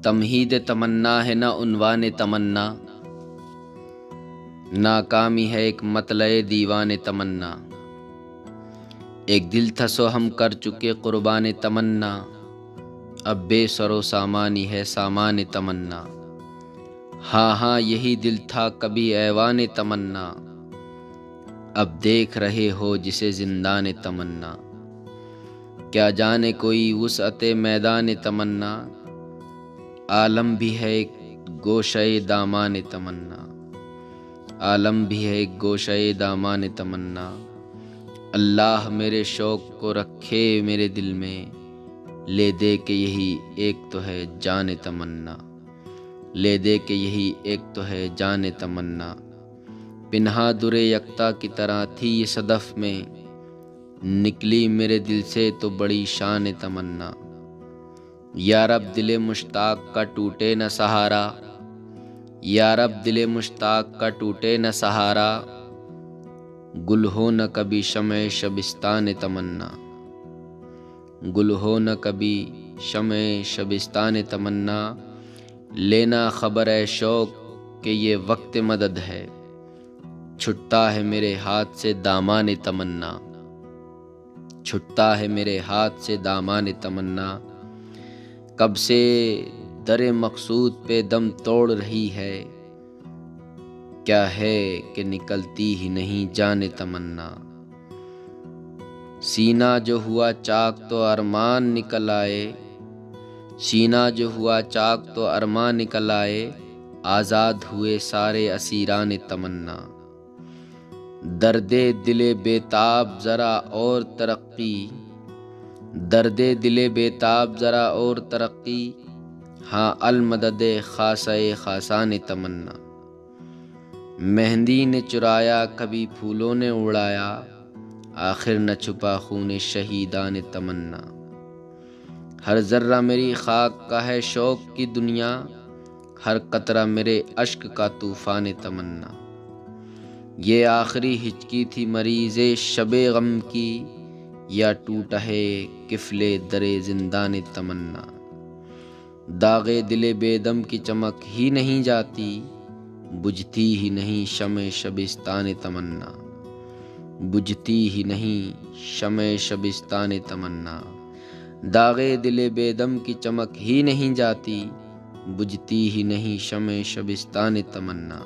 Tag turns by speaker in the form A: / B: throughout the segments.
A: تمہید تمنا ہے نہ عنوان تمنا، ناکامی ہے ایک مطلع دیوان تمنا۔ ایک دل تھا سو ہم کر چکے قربان تمنا، اب بے سر و سامانی ہے سامان تمنا۔ ہاں ہاں یہی دل تھا کبھی ایوان تمنا، اب دیکھ رہے ہو جسے زندان تمنا۔ کیا جانے کوئی وسعت میدان تمنا، عالم بھی ہے ایک گوشۂ دامان تمنا۔ عالم بھی ہے ایک گوشۂ دامان تمنا۔ اللہ میرے شوق کو رکھے میرے دل میں، لے دے کے یہی ایک تو ہے جان تمنا۔ لے دے کے یہی ایک تو ہے جان تمنا۔ پنہا در یکتا کی طرح تھی یہ صدف میں، نکلی میرے دل سے تو بڑی شان تمنا۔ یا رب دل مشتاق کا ٹوٹے نہ سہارا، یا رب دل مشتاق کا ٹوٹے نہ سہارا، گل ہو نہ کبھی شمع شبستان تمنا۔ گل ہو نہ کبھی شمع شبستان تمنا۔ لینا خبر ہے شوق کہ یہ وقت مدد ہے، چھٹتا ہے میرے ہاتھ سے دامان تمنا۔ چھٹتا ہے میرے ہاتھ سے دامان تمنا۔ کب سے در مقصود پہ دم توڑ رہی ہے، کیا ہے کہ نکلتی ہی نہیں جان تمنا۔ سینہ جو ہوا چاک تو ارمان نکل آئے، سینہ جو ہوا چاک تو ارمان نکل آئے، آزاد ہوئے سارے اسیران تمنا۔ درد دل بیتاب ذرا اور ترقی، درد دل بیتاب ذرا اور ترقی، ہاں المدد خاصہ خاصان تمنا۔ مہندی نے چرایا کبھی پھولوں نے اڑایا، آخر نہ چھپا خون شہیدان تمنا۔ ہر ذرہ میری خاک کا ہے شوق کی دنیا، ہر قطرہ میرے اشک کا طوفان تمنا۔ یہ آخری ہچکی تھی مریض شب غم کی، یا ٹوٹا ہے قفل در زندان تمنا۔ داغ دل بے دم کی چمک ہی نہیں جاتی، بجھتی ہی نہیں شمع شبستان تمنا۔ بجھتی ہی نہیں شمع شبستان تمنا۔ داغ دل بے دم کی چمک ہی نہیں جاتی، بجھتی ہی نہیں شمع شبستان تمنا۔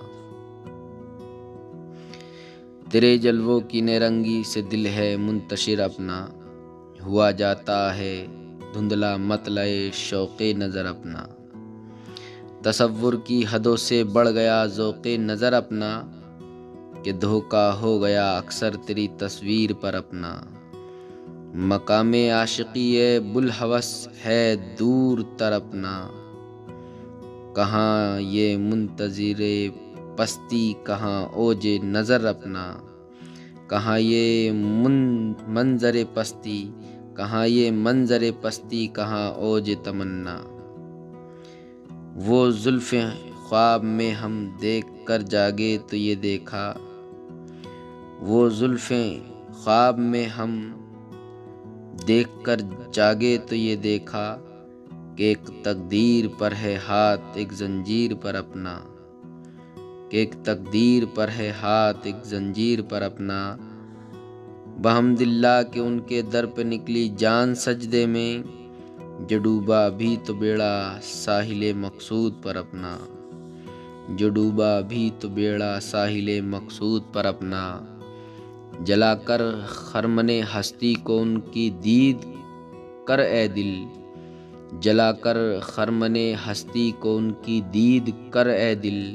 A: تیرے جلووں کی نرنگی سے دل ہے منتشر اپنا، ہوا جاتا ہے دھندلا مطلع شوق نظر اپنا۔ تصور کی حدوں سے بڑھ گیا ذوق نظر اپنا، کہ دھوکا ہو گیا اکثر تیری تصویر پر اپنا۔ مقام عاشقی بوالہوس ہے دور تر اپنا، کہاں یہ منتظر پستی کہاں اوج نظر اپنا۔ کہاں یہ منظر پستی، کہاں یہ منظر پستی، کہاں اوج تمنا۔ وہ زلفیں خواب میں ہم دیکھ کر جاگے تو یہ دیکھا، وہ زلفیں خواب میں ہم دیکھ کر جاگے تو یہ دیکھا، کہ ایک تقدیر پر ہے ہاتھ ایک زنجیر پر اپنا۔ کہ ایک تقدیر پر ہے ہاتھ ایک زنجیر پر اپنا۔ بحمداللہ کہ ان کے در پہ نکلی جان سجدے میں، جو ڈوبا بھی تو بیڑا ساحل مقصود پر اپنا۔ جو ڈوبا بھی تو بیڑا ساحل مقصود پر اپنا۔ جلا کر خرمن ہستی کو ان کی دید کر اے دل، جلا کر خرمن ہستی کو ان کی دید کر اے دل،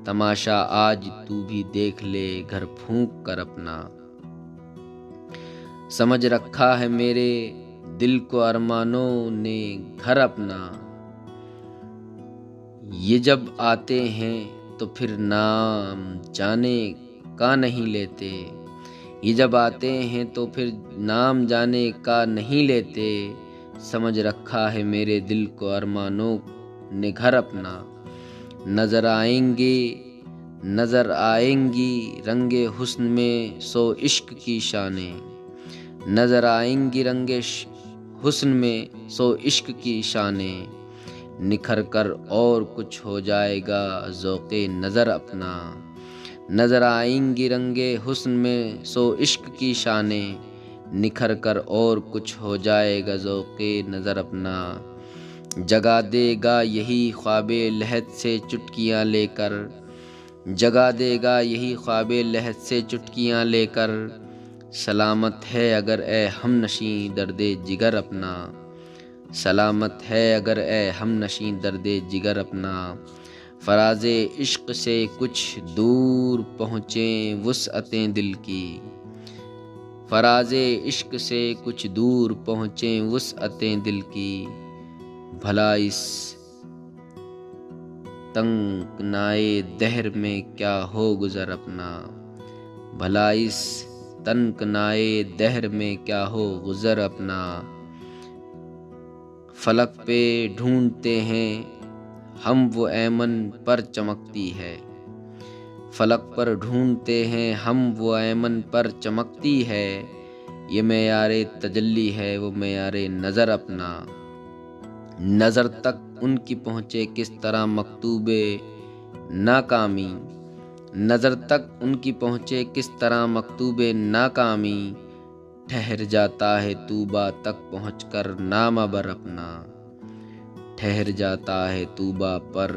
A: تماشا آج تو بھی دیکھ لے گھر پھونک کر اپنا۔ سمجھ رکھا ہے میرے دل کو ارمانوں نے گھر اپنا، یہ جب آتے ہیں تو پھر نام جانے کا نہیں لیتے۔ یہ جب آتے ہیں تو پھر نام جانے کا نہیں لیتے۔ سمجھ رکھا ہے میرے دل کو ارمانوں نے گھر اپنا۔ نظر آئیں گے، نظر آئیں گی رنگ حسن میں سو عشق کی شانیں، نظر آئیں گی رنگ حسن میں سو عشق کی شانیں، نکھر کر اور کچھ ہو جائے گا ذوق نظر اپنا، نظر آئیں گی رنگے حسن میں سو عشق کی شانیں، نکھر کر اور کچھ ہو جائے گا ذوق نظر اپنا، جگا دے گا یہی خواب لحد سے چٹکیاں لے کر، جگا دے گا یہی خواب لحد سے چٹکیاں لے کر، سلامت ہے اگر اے ہم نشیں درد جگر اپنا، سلامت ہے اگر اے ہم نشیں درد جگر اپنا، فراز عشق سے کچھ دور پہنچیں وسعتیں دل کی، فراز عشق سے کچھ دور پہنچیں وسعتیں دل کی، بھلا اس تنگنائے دہر میں کیا ہو گزر اپنا، بھلا اس تنگنائے دہر میں کیا ہو گزر اپنا، فلک پہ ڈھونڈتے ہیں ہم وہ ایمن پر چمکتی ہے، فلک پر ڈھونڈتے ہیں ہم وہ ایمن پر چمکتی ہے، یہ معیار تجلی ہے وہ معیار نظر اپنا، نظر تک ان کی پہنچے کس طرح مکتوب ناکامی، نظر تک ان کی پہنچے کس طرح مکتوب ناکامی، ٹھہر جاتا ہے طوبیٰ تک پہنچ کر نامہ بر اپنا، ٹھہر جاتا ہے طوبیٰ پر،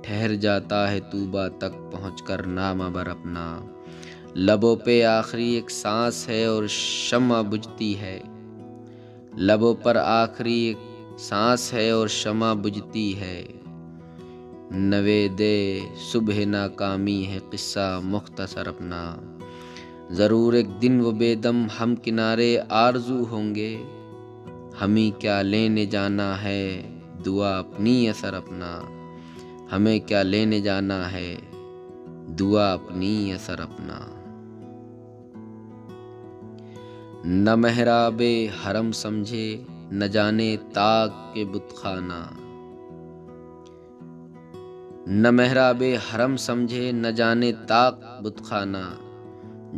A: ٹھہر جاتا ہے طوبیٰ تک پہنچ کر نامہ بر اپنا، لبوں پہ آخری ایک سانس ہے اور شمع بجھتی ہے، لبوں پر آخری ایک سانس ہے اور شمع بجھتی ہے، نوید صبح ناکامی ہے قصہ مختصر اپنا، ضرور ایک دن وہ بے دم ہم کنارے آرزو ہوں گے، ہمیں کیا لینے جانا ہے دعا اپنی اثر اپنا، ہمیں کیا لینے جانا ہے دعا اپنی اثر اپنا، نہ محراب حرم سمجھے نہ جانے طاق کے بت خانہ، نہ محراب حرم سمجھے نہ جانے طاق بت خانہ،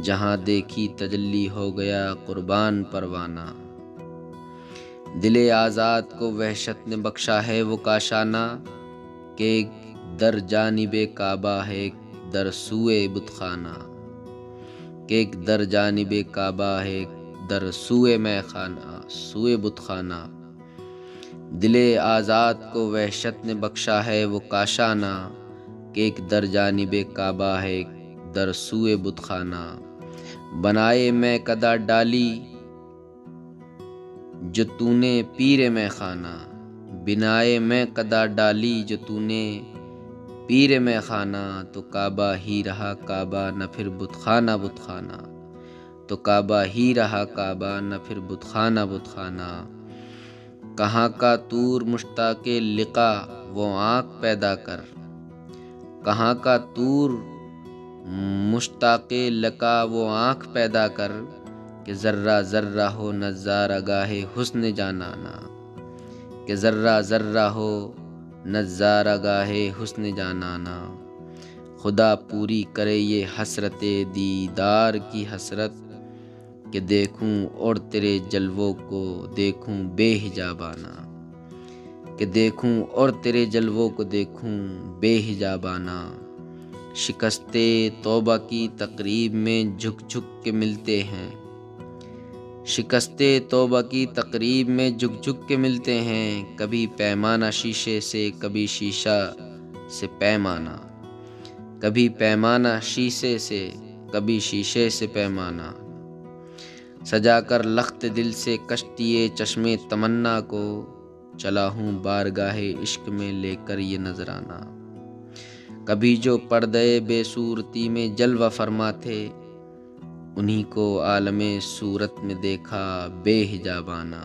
A: جہاں دیکھی تجلی ہو گیا قربان پروانہ، دل آزاد کو وحشت نے بخشا ہے وہ کاشانہ، کہ ایک در جانب کعبہ ہے ایک در سوئے بت خانہ، کہ ایک در جانب کعبہ ہے ایک در سوئے مے خانہ سوئے بت خانہ، دل آزاد کو وحشت نے بخشا ہے وہ کاشانہ، کہ ایک در جانب کعبہ ہے ایک در سوئے بت خانہ، بنائے میں کدا ڈالی جو تو نے پیر میں خانہ، بنائے میں کدا ڈالی جو تو نے پیر میں خانہ، تو کعبہ ہی رہا کعبہ نہ پھر بت خانہ بت خانہ، تو کعبہ ہی رہا کعبہ نہ پھر بت خانہ بت خانہ، کہاں کا طور مشتاق لقا وہ آنکھ پیدا کر، کہاں کا طور مشتاق لقا وہ آنکھ پیدا کر، کہ ذرہ ذرہ ہو نظارہ گاہ حسن جانانا، کہ ذرہ ذرہ ہو نظارہ گاہ حسن جانانا، خدا پوری کرے یہ حسرت دیدار کی حسرت، کہ دیکھوں اور تیرے جلووں کو دیکھوں بے حجابانہ، کہ دیکھوں اور تیرے جلووں کو دیکھوں بے حجابانہ، شکستے توبہ کی تقریب میں جھک جھک کے ملتے ہیں، شکستے توبہ کی تقریب میں جھک جھک کے ملتے ہیں، کبھی پیمانہ شیشے سے کبھی شیشہ سے پیمانہ، کبھی پیمانہ شیشے سے کبھی شیشے سے پیمانہ، سجا کر لخت دل سے کشتی چشم تمنا کو، چلا ہوں بارگاہ عشق میں لے کر یہ نذرانہ، کبھی جو پردے بے صورتی میں جلوہ فرما تھے، انہی کو عالم صورت میں دیکھا بے حجابانہ،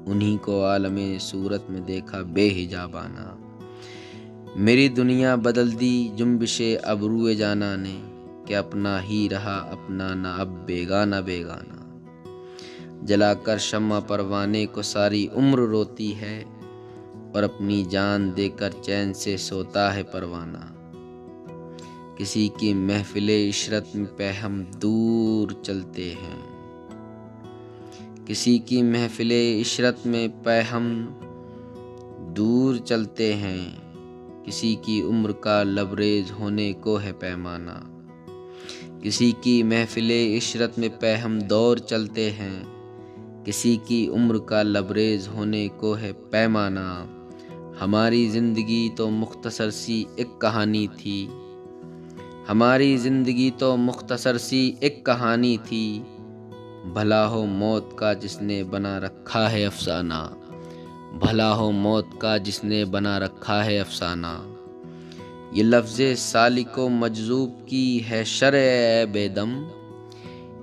A: انہی کو عالم صورت میں دیکھا بے حجابانہ، میری دنیا بدل دی جنبش ابرو جانا نے، کہ اپنا ہی رہا اپنا نہ اب بیگانہ بیگانہ، جلا کر شمع پروانے کو ساری عمر روتی ہے، اور اپنی جان دے کر چین سے سوتا ہے پروانہ، کسی کی محفل عشرت میں پہ ہم دور چلتے ہیں، کسی کی محفل عشرت میں پہ ہم دور چلتے ہیں، کسی کی عمر کا لبریز ہونے کو ہے پیمانہ، کسی کی محفل عشرت میں پہ ہم دور چلتے ہیں، کسی کی عمر کا لبریز ہونے کو ہے پیمانہ۔ ہماری زندگی تو مختصر سی ایک کہانی تھی، ہماری زندگی تو مختصر سی ایک کہانی تھی، بھلا ہو موت کا جس نے بنا رکھا ہے افسانہ، بھلا ہو موت کا جس نے بنا رکھا ہے افسانہ۔ یہ لفظ سالک و مجذوب کی ہے شرح اے بے دم،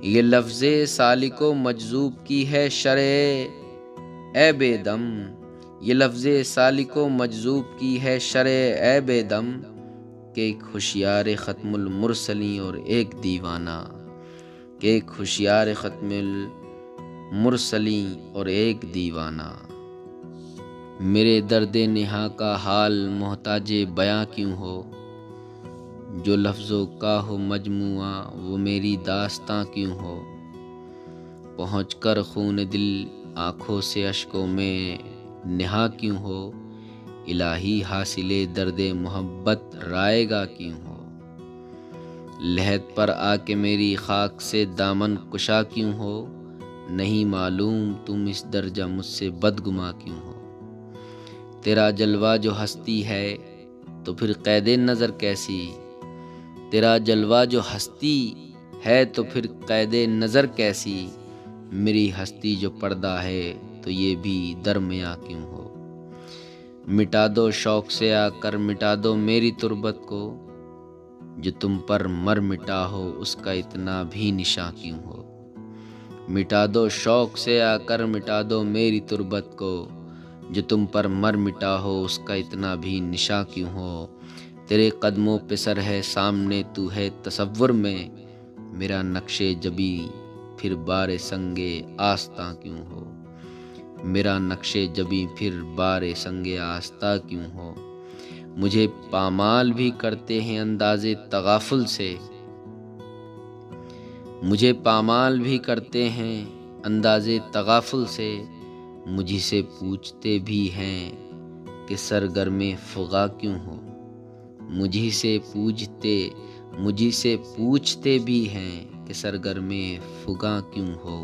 A: یہ لفظ سالک و مجذوب کی ہے شرح اے بے دم، یہ لفظ سالک و مجذوب کی ہے شرح اے بے دم، کہ ایک ہوشیار ختم المرسلین اور ایک دیوانہ، کہ ایک ہوشیار ختم المرسلین اور ایک دیوانہ۔ میرے درد نہاں کا حال محتاج بیاں کیوں ہو، جو لفظوں کا ہو مجموعہ وہ میری داستاں کیوں ہو، پہنچ کر خون دل آنکھوں سے اشکوں میں نہاں کیوں ہو، الہی حاصل درد محبت رائے گا کیوں ہو، لحد پر آ کے میری خاک سے دامن کشا کیوں ہو، نہیں معلوم تم اس درجہ مجھ سے بدگما کیوں ہو، تیرا جلوہ جو ہستی ہے تو پھر قید نظر کیسی، تیرا جلوہ جو ہستی ہے تو پھر قید نظر کیسی، میری ہستی جو پردہ ہے تو یہ بھی درمیاں کیوں ہو، مٹا دو شوق سے آ کر مٹا دو میری تربت کو، جو تم پر مر مٹا ہو اس کا اتنا بھی نشاں کیوں ہو، مٹا دو شوق سے آ کر مٹا دو میری تربت کو، جو تم پر مر مٹا ہو اس کا اتنا بھی نشاں کیوں ہو، تیرے قدموں پہ سر ہے سامنے تو ہے تصور میں، میرا نقش جبیں پھر بار سنگ آستاں کیوں ہو، میرا نقش جبیں پھر بار سنگ آستاں کیوں ہو، مجھے پامال بھی کرتے ہیں انداز تغافل سے، مجھے پامال بھی کرتے ہیں انداز تغافل سے، مجھی سے پوچھتے بھی ہیں کہ سرگرم فغاں کیوں ہو، مجھی سے پوچھتے بھی ہیں کہ سرگرم فغاں کیوں ہو،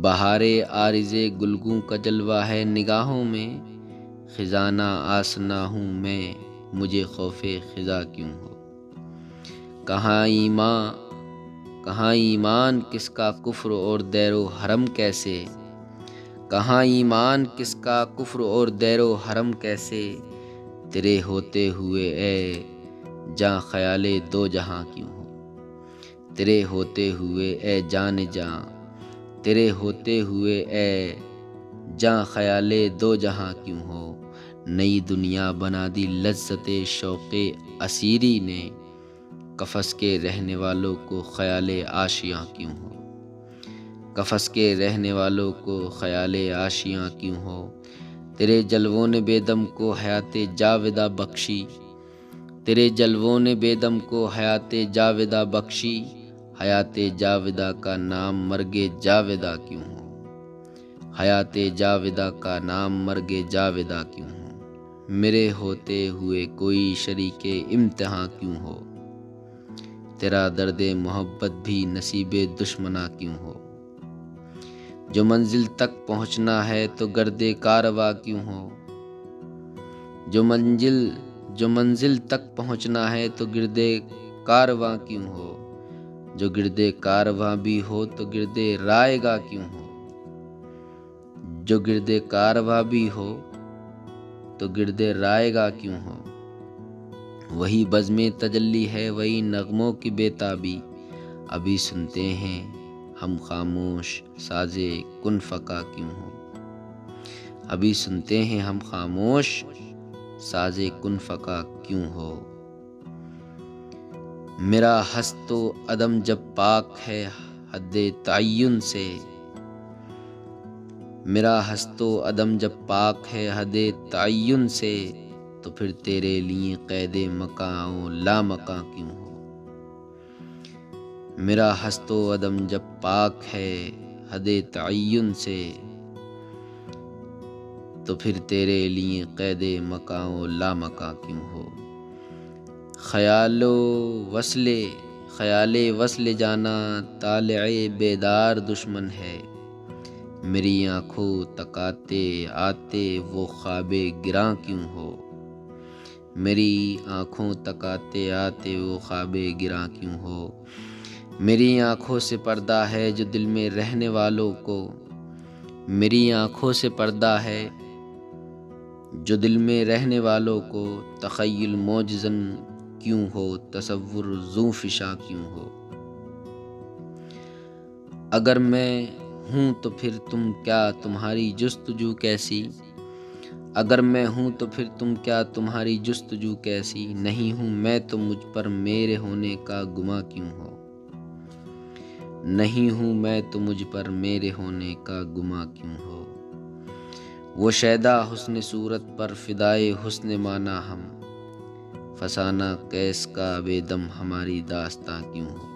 A: بہار عارض گلگوں کا جلوہ ہے نگاہوں میں، خزانہ آسنا ہوں میں مجھے خوف خزاں کیوں ہو، کہاں ایمان کس کا کفر اور دیر و حرم کیسے، کہاں ایمان کس کا کفر اور دیر و حرم کیسے، تیرے ہوتے ہوئے اے جاں خیال دو جہاں کیوں ہو، تیرے ہوتے ہوئے اے جان جاں، تیرے ہوتے ہوئے اے جاں خیال دو جہاں کیوں ہو، نئی دنیا بنا دی لذت شوق اسیری نے، قفس کے رہنے والوں کو خیال آشیاں کیوں ہو، قفس کے رہنے والوں کو خیال آشیاں کیوں ہو، تیرے جلووں نے بے دم کو حیات جاودہ بخشی، تیرے جلووں نے بے دم کو حیات جاودہ بخشی، حیات جاودہ کا نام مرگ جاودہ کیوں ہو، حیات جاودہ کا نام مرگ جاودہ کیوں ہو، میرے ہوتے ہوئے کوئی شریک امتحاں کیوں ہو، تیرا درد محبت بھی نصیب دشمناں کیوں ہو، جو منزل تک پہنچنا ہے تو گرد کارواں کیوں ہو، جو منزل تک پہنچنا ہے تو گرد کارواں کیوں ہو، جو گرد کارواں بھی ہو تو گرد رائے گاہ کیوں ہو، جو گرد کارواں بھی ہو تو گرد رائے گاہ کیوں ہو، وہی بزم تجلی ہے وہی نغموں کی بےتابی، ابھی سنتے ہیں ہم خاموش ساز کن فقا کیوں ہو، ابھی سنتے ہیں ہم خاموش ساز کن فقا کیوں ہو، میرا ہست و عدم جب پاک ہے حد تعین سے، میرا ہست و عدم جب پاک ہے حد تعین سے، تو پھر تیرے لیے قید مکاں و لامکاں کیوں ہو، میرا ہست و عدم جب پاک ہے حد تعین سے، تو پھر تیرے لیے قید مکاں و لامکاں کیوں ہو؟ خیال وصل جانا طالع بیدار دشمن ہے، میری آنکھوں تک آتے وہ خواب گراں کیوں ہو؟ میری آنکھوں تک آتے وہ خواب گراں کیوں ہو؟ میری آنکھوں سے پردہ ہے جو دل میں رہنے والوں کو، میری آنکھوں سے پردہ ہے جو دل میں رہنے والوں کو، تخیل موجزن کیوں ہو، تصور ذو فشاں کیوں ہو؟ اگر میں ہوں تو پھر تم کیا تمہاری جستجو کیسی؟ اگر میں ہوں تو پھر تم کیا تمہاری جستجو کیسی؟ نہیں ہوں میں تو مجھ پر میرے ہونے کا گماں کیوں ہو؟ نہیں ہوں میں تو مجھ پر میرے ہونے کا گماں کیوں ہو؟ وہ شیدا حسن صورت پر فدائے حسن معنی ہم، فسانہ قیس کا بے دم ہماری داستاں کیوں ہو؟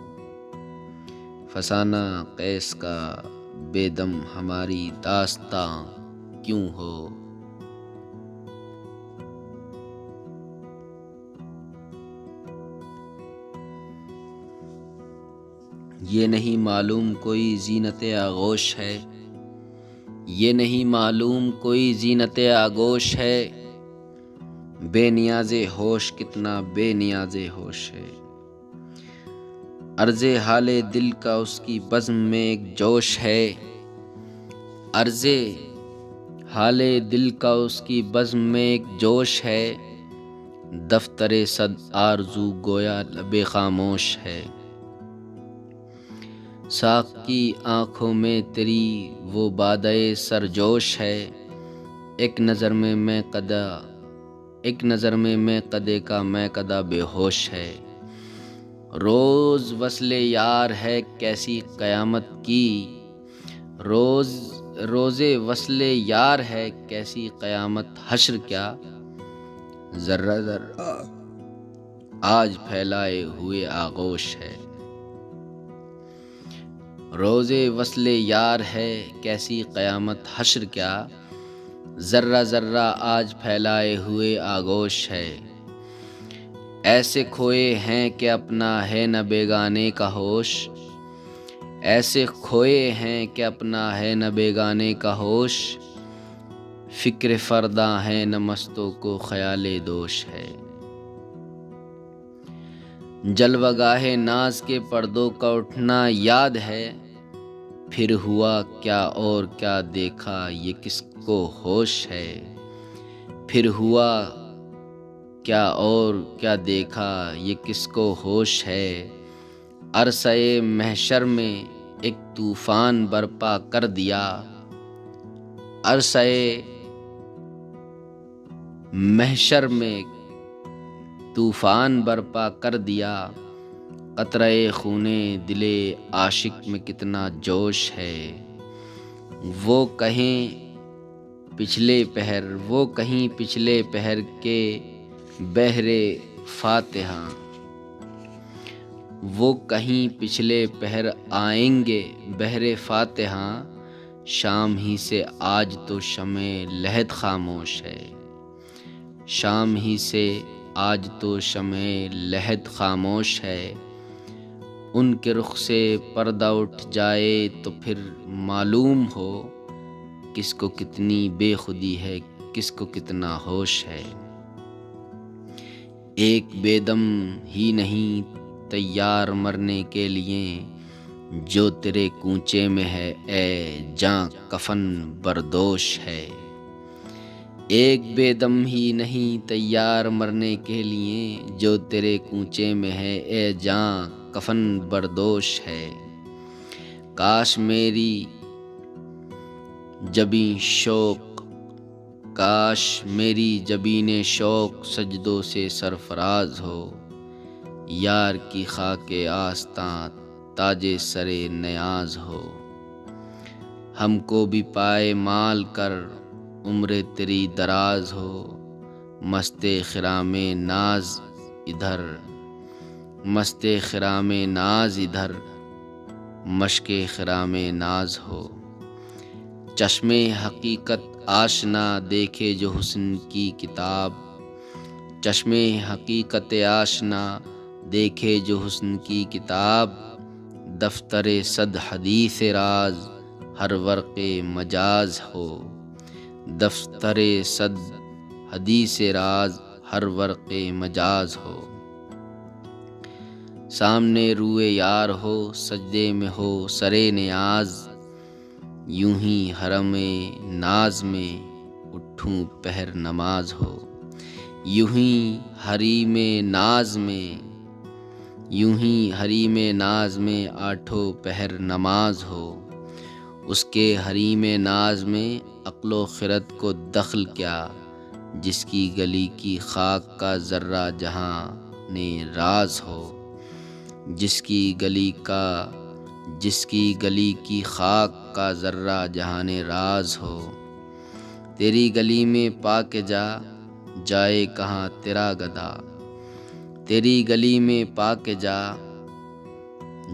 A: فسانہ قیس کا بے دم ہماری داستاں کیوں ہو؟ یہ نہیں معلوم کوئی زینت آغوش ہے، یہ نہیں معلوم کوئی زینت آغوش ہے، بے نیاز ہوش کتنا بے نیاز ہوش ہے، عرض حال دل کا اس کی بزم میں ایک جوش ہے، عرض حال دل کا اس کی بزم میں ایک جوش ہے، دفتر صد آرزو گویا لب خاموش ہے، ساق کی آنکھوں میں تیری وہ بادئے سرجوش ہے، ایک نظر میں میں قدے کا میں قدا بے ہوش ہے، روز وصل یار ہے کیسی قیامت کی، روز وصل یار ہے کیسی قیامت، حشر کیا ذرہ ذرہ آج پھیلائے ہوئے آغوش ہے، روز وصل یار ہے کیسی قیامت، حشر کیا ذرہ ذرہ آج پھیلائے ہوئے آغوش ہے، ایسے کھوئے ہیں کہ اپنا ہے نہ بیگانے کا ہوش، ایسے کھوئے ہیں کہ اپنا ہے نہ بیگانے کا ہوش، فکر فرداں ہے نہ مستوں کو خیال دوش ہے، جلوہ گاہ ناز کے پردوں کا اٹھنا یاد ہے، پھر ہوا کیا اور کیا دیکھا یہ کس کو ہوش ہے، پھر ہوا کیا اور کیا دیکھا یہ کس کو ہوش ہے، عرصۂ محشر میں ایک طوفان برپا کر دیا، عرصۂ محشر میں طوفان برپا کر دیا، قطرہ خون دل عاشق میں کتنا جوش ہے، وہ کہیں پچھلے پہر کے بحر فاتحہ، وہ کہیں پچھلے پہر آئیں گے بحر فاتحہ، شام ہی سے آج تو شمع لہد خاموش ہے، شام ہی سے آج تو شمع لہد خاموش ہے، ان کے رخ سے پردہ اٹھ جائے تو پھر معلوم ہو کس کو کتنی بے خودی ہے کس کو کتنا ہوش ہے، ایک بے دم ہی نہیں تیار مرنے کے لیے جو تیرے کوچے میں ہے اے جاں کفن بردوش ہے، ایک بے دم ہی نہیں تیار مرنے کے لیے جو تیرے کوچے میں ہے اے جاں کفن بردوش ہے، کاش میری جبین شوق سجدوں سے سرفراز ہو، یار کی خاک آستاں تاج سر نیاز ہو، ہم کو بھی پائے مال کر عمر تیری دراز ہو، مست خرام ناز ادھر مشق خرام ناز ہو، چشمے حقیقت آشنا دیکھے جو حسن کی کتاب، چشمے حقیقت آشنا دیکھے جو حسن کی کتاب، دفتر صد حدیث راز ہر ورق مجاز ہو، دفتر صد حدیث راز ہر ورق مجاز ہو، سامنے روئے یار ہو سجدے میں ہو سرے نیاز، یوں ہی حرم ناز میں اٹھوں پہر نماز ہو، یوں ہی حریم ناز میں، یوں ہی حریم ناز میں آٹھوں پہر نماز ہو، اس کے حریم ناز میں عقل و خرد کو دخل کیا، جس کی گلی کی خاک کا ذرہ جہاں نے راز ہو، جس کی گلی کی خاک کا ذرہ جہاں نے راز ہو، تیری گلی میں پا کے جائے کہاں تیرا گدا، تیری گلی میں پا کے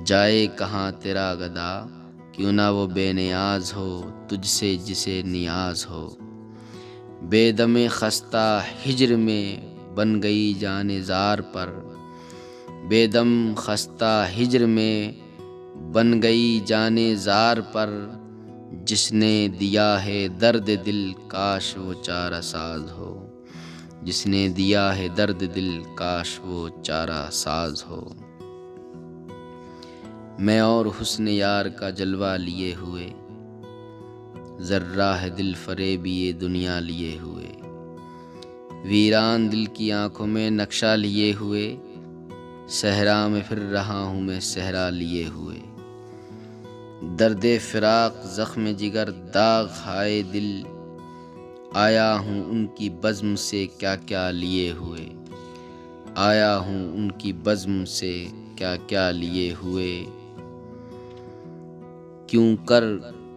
A: جائے کہاں تیرا گدا، کیوں نہ وہ بے نیاز ہو تجھ سے جسے نیاز ہو، بے دم خستہ ہجر میں بن گئی جان زار پر، بے دم خستہ ہجر میں بن گئی جان زار پر، جس نے دیا ہے درد دل کاش وہ چارہ ساز ہو، جس نے دیا ہے درد دل کاش وہ چارہ ساز ہو، میں اور حسن یار کا جلوہ لیے ہوئے، ذرہ ہے دل فریب یہ دنیا لیے ہوئے، ویران دل کی آنکھوں میں نقشہ لیے ہوئے، صحرا میں پھر رہا ہوں میں صحرا لیے ہوئے، درد فراق زخم جگر داغ ہائے دل، آیا ہوں ان کی بزم سے کیا کیا لیے ہوئے، آیا ہوں ان کی بزم سے کیا کیا لیے ہوئے، کیوں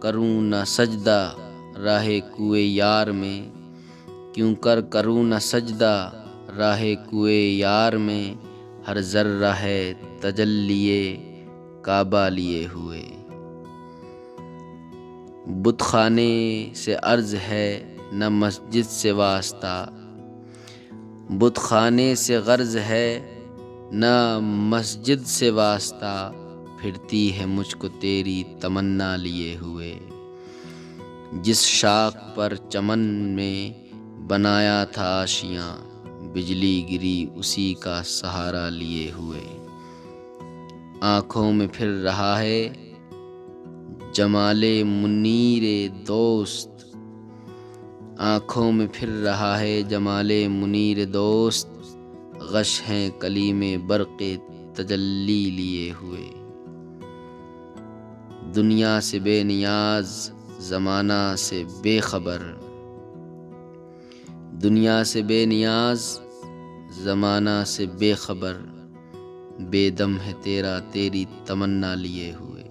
A: کروں نہ سجدہ راہ کوئے یار میں، کیوں کروں نہ سجدہ راہ کوئے یار میں، ہر ذرہ ہے تجلی کعبہ لیے ہوئے، بت خانے سے عرض ہے نہ مسجد سے واسطہ، بت خانے سے غرض ہے نہ مسجد سے واسطہ، پھرتی ہے مجھ کو تیری تمنا لیے ہوئے، جس شاخ پر چمن میں بنایا تھا آشیاں، بجلی گری اسی کا سہارا لیے ہوئے، آنکھوں میں پھر رہا ہے جمال منیر دوست، آنکھوں میں پھر رہا ہے جمال منیر دوست، غش ہیں کلیم برق تجلی لیے ہوئے، دنیا سے بے نیاز زمانہ سے بے خبر، دنیا سے بے نیاز زمانہ سے بے خبر، بے دم ہے تیرا تیری تمنا لیے ہوئے،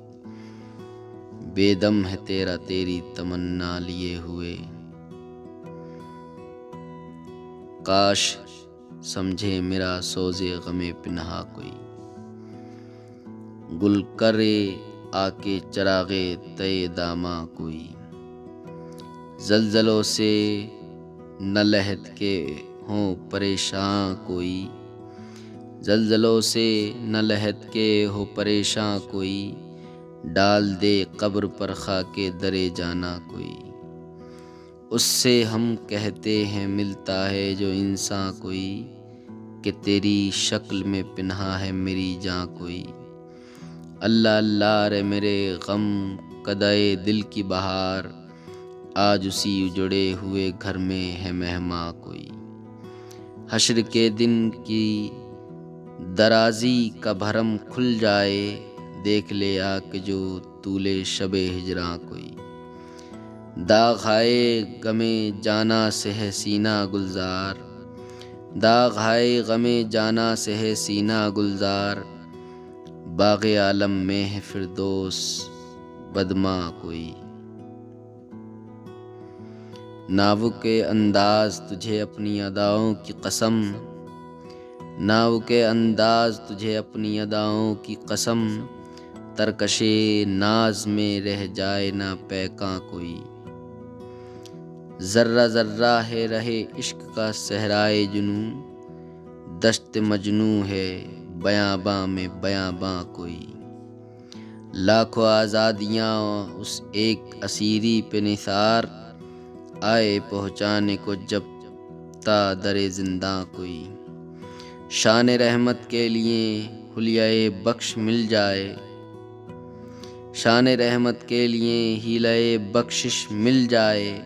A: بے دم ہے تیرا تیری تمنا لیے ہوئے، کاش سمجھے میرا سوز غم پنہا کوئی، گل کرے آ کے چراغے تے داماں کوئی، زلزلوں سے نہ لہت کے ہوں پریشاں کوئی، زلزلوں سے نہ لہت کے ہو پریشاں کوئی، ڈال دے قبر پر خاک درے جانا کوئی، اس سے ہم کہتے ہیں ملتا ہے جو انساں کوئی، کہ تیری شکل میں پنہا ہے میری جاں کوئی، اللہ اللہ رے میرے غم کدائے دل کی بہار، آج اسی اجڑے ہوئے گھر میں ہے مہماں کوئی، حشر کے دن کی درازی کا بھرم کھل جائے، دیکھ لے آ کے جو طول شب ہجراں کوئی، داغ ہائے غم جانا سے ہے سینہ گلزار، داغ ہائے غم جانا سے ہے سینہ گلزار، باغ عالم میں ہے فردوس بدماں کوئی، ناو کے انداز تجھے اپنی اداؤں کی قسم، ناو کے انداز تجھے اپنی اداؤں کی قسم، ترکش ناز میں رہ جائے نہ پیکاں کوئی، ذرہ ذرہ ہے رہے عشق کا صحرائے جنوں، دشت مجنوں ہے بیاباں میں بیاباں کوئی، لاکھوں آزادیاں اس ایک اسیری پہ نثار، آئے پہنچانے کو جب تا در زنداں کوئی، شان رحمت کے لیے حلیۂ بخش مل جائے، شان رحمت کے لیے حیلۂ بخشش مل جائے،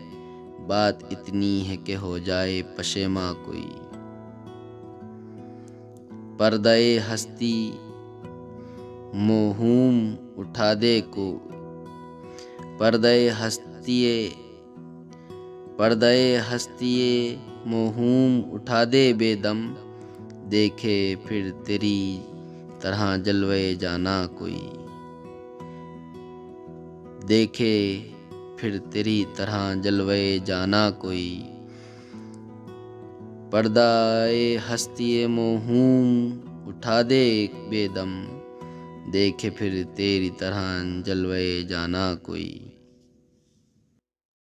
A: بات اتنی ہے کہ ہو جائے پشیماں کوئی، پردہ ہستی موہوم اٹھا دے کو، پردہ ہستی موہوم اٹھا دے بے دم، دیکھے پھر تیری طرح جلوے جانا کوئی، دیکھے پھر تیری طرح جلوے جانا کوئی، پردہ ہستی موہوم اٹھا دے بے دم، دیکھے پھر تیری طرح جلوے جانا کوئی۔